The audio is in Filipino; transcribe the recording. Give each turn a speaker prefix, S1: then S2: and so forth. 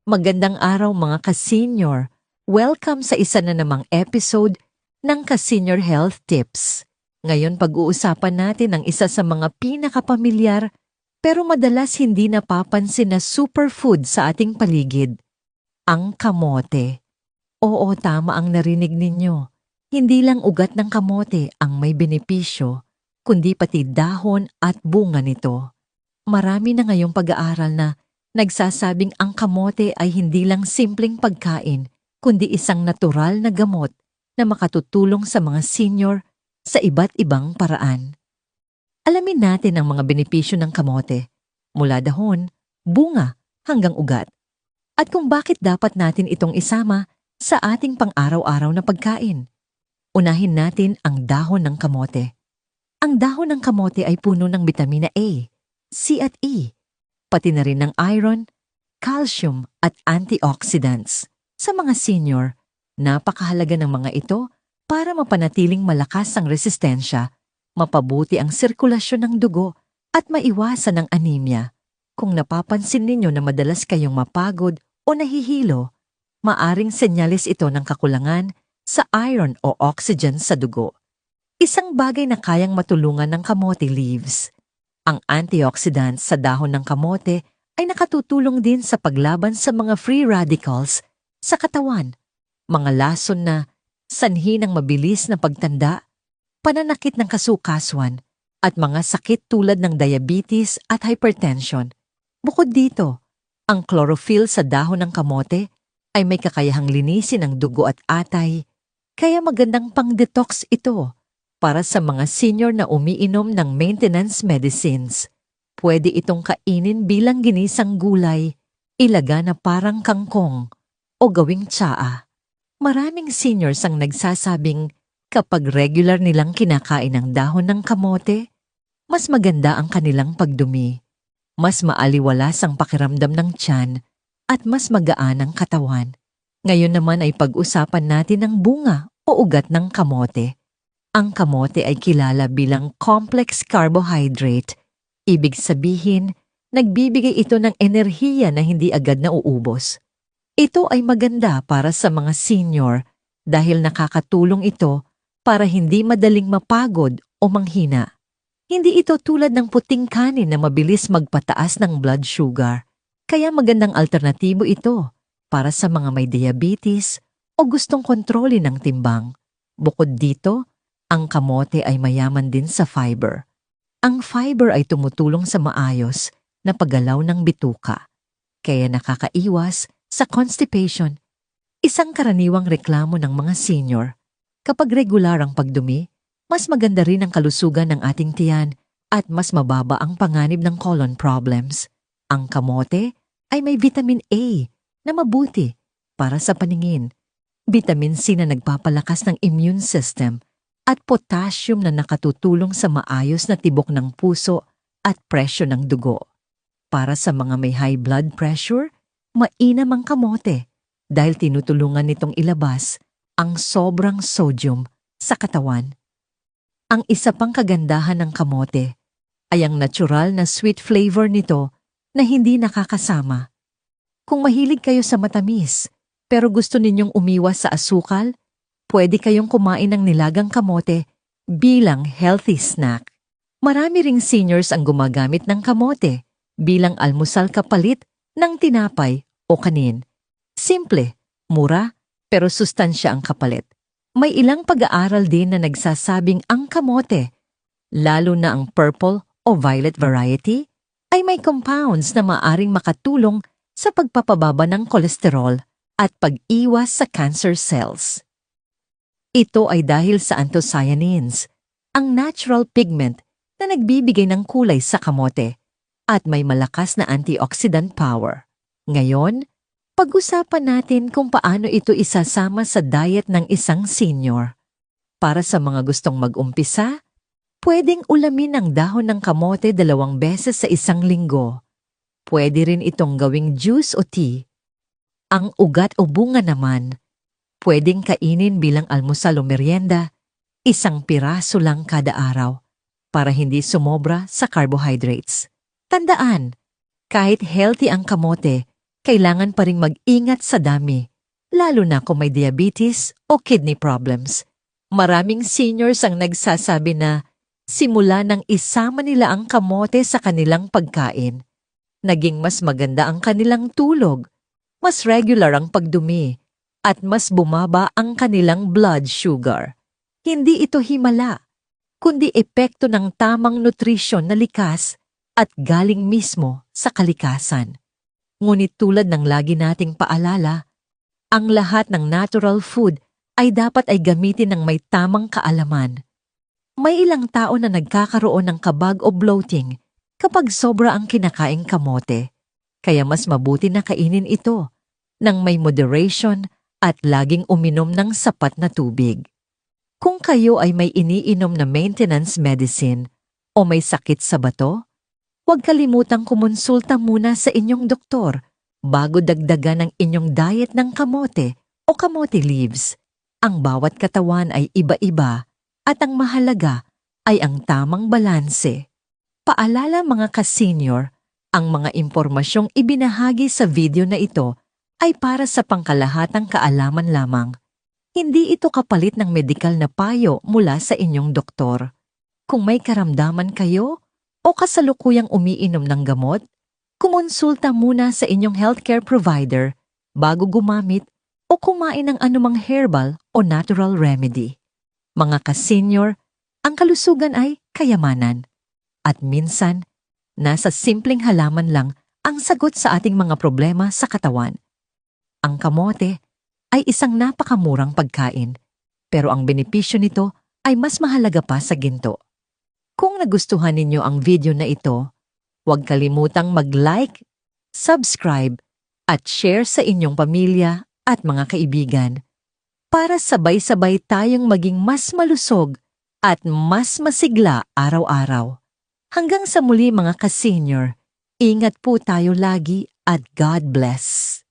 S1: Magandang araw mga ka-senior. Welcome sa isa na namang episode ng Ka-Senior Health Tips. Ngayon pag-uusapan natin ang isa sa mga pinakapamilyar pero madalas hindi napapansin na superfood sa ating paligid, ang kamote. Oo, tama ang narinig ninyo. Hindi lang ugat ng kamote ang may benepisyo, kundi pati dahon at bunga nito. Marami na ngayong pag-aaral na nagsasabing ang kamote ay hindi lang simpleng pagkain, kundi isang natural na gamot na makatutulong sa mga senior sa iba't ibang paraan. Alamin natin ang mga benepisyo ng kamote, mula dahon, bunga, hanggang ugat. At kung bakit dapat natin itong isama sa ating pang-araw-araw na pagkain. Unahin natin ang dahon ng kamote. Ang dahon ng kamote ay puno ng bitamina A, C at E, pati na rin ng iron, calcium at antioxidants. Sa mga senior, napakahalaga ng mga ito para mapanatiling malakas ang resistensya, mapabuti ang sirkulasyon ng dugo at maiwasan ang anemia. Kung napapansin ninyo na madalas kayong mapagod o nahihilo, maaring senyales ito ng kakulangan sa iron o oxygen sa dugo. Isang bagay na kayang matulungan ng kamote leaves. Ang antioxidants sa dahon ng kamote ay nakatutulong din sa paglaban sa mga free radicals sa katawan, mga lason na sanhi ng mabilis na pagtanda, pananakit ng kasukasuan, at mga sakit tulad ng diabetes at hypertension. Bukod dito, ang chlorophyll sa dahon ng kamote ay may kakayahang linisin ang dugo at atay, kaya magandang pang-detox ito. Para sa mga senior na umiinom ng maintenance medicines, pwede itong kainin bilang ginisang gulay, ilaga na parang kangkong, o gawing tsaa. Maraming seniors ang nagsasabing kapag regular nilang kinakain ang dahon ng kamote, mas maganda ang kanilang pagdumi, mas maaliwalas ang pakiramdam ng tiyan, at mas magaan ang katawan. Ngayon naman ay pag-usapan natin ang bunga o ugat ng kamote. Ang kamote ay kilala bilang complex carbohydrate. Ibig sabihin, nagbibigay ito ng enerhiya na hindi agad nauubos. Ito ay maganda para sa mga senior dahil nakakatulong ito para hindi madaling mapagod o manghina. Hindi ito tulad ng puting kanin na mabilis magpataas ng blood sugar. Kaya magandang alternatibo ito para sa mga may diabetes o gustong kontrolin ang timbang. Bukod dito, ang kamote ay mayaman din sa fiber. Ang fiber ay tumutulong sa maayos na paggalaw ng bituka, kaya nakakaiwas sa constipation, isang karaniwang reklamo ng mga senior. Kapag regular ang pagdumi, mas maganda rin ang kalusugan ng ating tiyan at mas mababa ang panganib ng colon problems. Ang kamote ay may vitamin A na mabuti para sa paningin, vitamin C na nagpapalakas ng immune system, at potassium na nakatutulong sa maayos na tibok ng puso at presyo ng dugo. Para sa mga may high blood pressure, mainam ang kamote dahil tinutulungan nitong ilabas ang sobrang sodium sa katawan. Ang isa pang kagandahan ng kamote ay ang natural na sweet flavor nito na hindi nakakasama. Kung mahilig kayo sa matamis pero gusto ninyong umiwas sa asukal, pwede kayong kumain ng nilagang kamote bilang healthy snack. Marami ring seniors ang gumagamit ng kamote bilang almusal kapalit ng tinapay o kanin. Simple, mura, pero sustansya ang kapalit. May ilang pag-aaral din na nagsasabing ang kamote, lalo na ang purple o violet variety, ay may compounds na maaring makatulong sa pagpapababa ng kolesterol at pag-iwas sa cancer cells. Ito ay dahil sa anthocyanins, ang natural pigment na nagbibigay ng kulay sa kamote at may malakas na antioxidant power. Ngayon, pag-usapan natin kung paano ito isasama sa diet ng isang senior. Para sa mga gustong mag-umpisa, pwedeng ulamin ang dahon ng kamote 2 beses sa isang linggo. Pwede rin itong gawing juice o tea. Ang ugat o bunga naman, pwedeng kainin bilang almusal o merienda, 1 piraso lang kada araw para hindi sumobra sa carbohydrates. Tandaan, kahit healthy ang kamote, kailangan pa ring mag-ingat sa dami, lalo na kung may diabetes o kidney problems. Maraming seniors ang nagsasabi na simula nang isama nila ang kamote sa kanilang pagkain, naging mas maganda ang kanilang tulog, mas regular ang pagdumi, at mas bumaba ang kanilang blood sugar. Hindi ito himala, kundi epekto ng tamang nutrisyon na likas at galing mismo sa kalikasan. Ngunit tulad ng lagi nating paalala, ang lahat ng natural food ay dapat ay gamitin ng may tamang kaalaman. May ilang tao na nagkakaroon ng kabag o bloating kapag sobra ang kinakaing kamote, kaya mas mabuti na kainin ito ng may moderation at laging uminom ng sapat na tubig. Kung kayo ay may iniinom na maintenance medicine o may sakit sa bato, huwag kalimutang kumonsulta muna sa inyong doktor bago dagdagan ang inyong diet ng kamote o kamote leaves. Ang bawat katawan ay iba-iba at ang mahalaga ay ang tamang balanse. Paalala mga ka-senior, ang mga impormasyong ibinahagi sa video na ito ay para sa pangkalahatang kaalaman lamang. Hindi ito kapalit ng medikal na payo mula sa inyong doktor. Kung may karamdaman kayo o kasalukuyang umiinom ng gamot, kumonsulta muna sa inyong healthcare provider bago gumamit o kumain ng anumang herbal o natural remedy. Mga ka-senior, ang kalusugan ay kayamanan. At minsan, nasa simpleng halaman lang ang sagot sa ating mga problema sa katawan. Ang kamote ay isang napakamurang pagkain, pero ang benepisyo nito ay mas mahalaga pa sa ginto. Kung nagustuhan ninyo ang video na ito, huwag kalimutang mag-like, subscribe, at share sa inyong pamilya at mga kaibigan para sabay-sabay tayong maging mas malusog at mas masigla araw-araw. Hanggang sa muli mga ka-senior, ingat po tayo lagi at God bless.